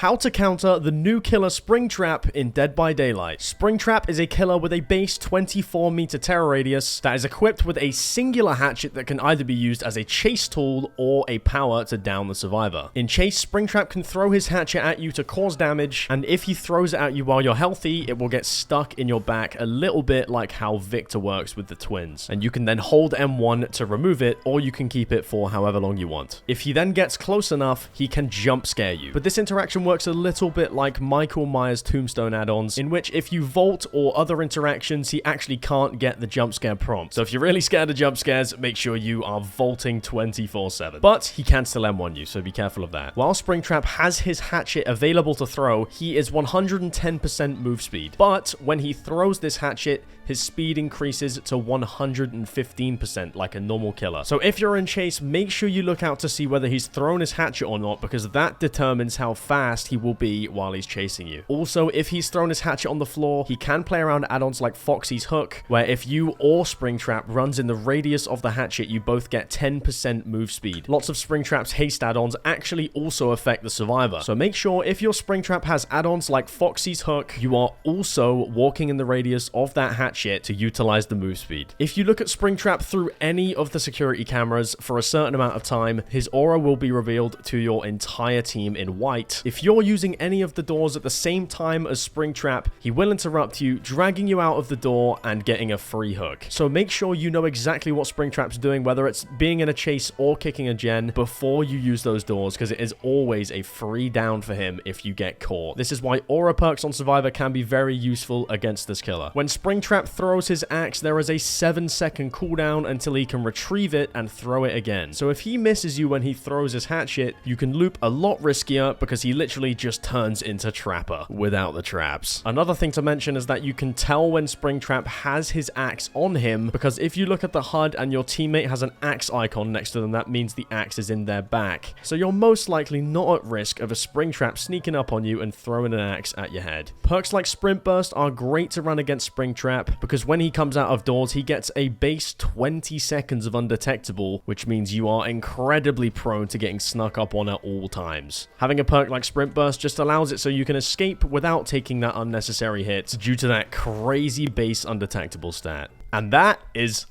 How to counter the new killer Springtrap in Dead by Daylight. Springtrap is a killer with a base 24-meter terror radius that is equipped with a singular hatchet that can either be used as a chase tool or a power to down the survivor. In chase, Springtrap can throw his hatchet at you to cause damage, and if he throws it at you while you're healthy, it will get stuck in your back a little bit like how Victor works with the twins. And you can then hold M1 to remove it, or you can keep it for however long you want. If he then gets close enough, he can jump scare you. But this interaction works a little bit like Michael Myers' Tombstone add-ons, in which if you vault or other interactions, he actually can't get the jump scare prompt. So if you're really scared of jump scares, make sure you are vaulting 24/7. But he can still M1 you, so be careful of that. While Springtrap has his hatchet available to throw, he is 110% move speed. But when he throws this hatchet, his speed increases to 115% like a normal killer. So if you're in chase, make sure you look out to see whether he's thrown his hatchet or not, because that determines how fast he will be while he's chasing you. Also, if he's thrown his hatchet on the floor, he can play around add-ons like Foxy's Hook, where if you or Springtrap runs in the radius of the hatchet, you both get 10% move speed. Lots of Springtrap's haste add-ons actually also affect the survivor. So make sure if your Springtrap has add-ons like Foxy's Hook, you are also walking in the radius of that hatchet to utilize the move speed. If you look at Springtrap through any of the security cameras for a certain amount of time, his aura will be revealed to your entire team in white. If you're using any of the doors at the same time as Springtrap, he will interrupt you, dragging you out of the door and getting a free hook. So make sure you know exactly what Springtrap's doing, whether it's being in a chase or kicking a gen, before you use those doors, because it is always a free down for him if you get caught. This is why aura perks on Survivor can be very useful against this killer. When Springtrap throws his axe, there is a 7-second cooldown until he can retrieve it and throw it again. So if he misses you when he throws his hatchet, you can loop a lot riskier because he literally just turns into Trapper without the traps. Another thing to mention is that you can tell when Springtrap has his axe on him, because if you look at the HUD and your teammate has an axe icon next to them, that means the axe is in their back. So you're most likely not at risk of a Springtrap sneaking up on you and throwing an axe at your head. Perks like Sprint Burst are great to run against Springtrap, because when he comes out of doors, he gets a base 20 seconds of undetectable, which means you are incredibly prone to getting snuck up on at all times. Having a perk like Sprint Burst just allows it so you can escape without taking that unnecessary hit due to that crazy base undetectable stat. And that is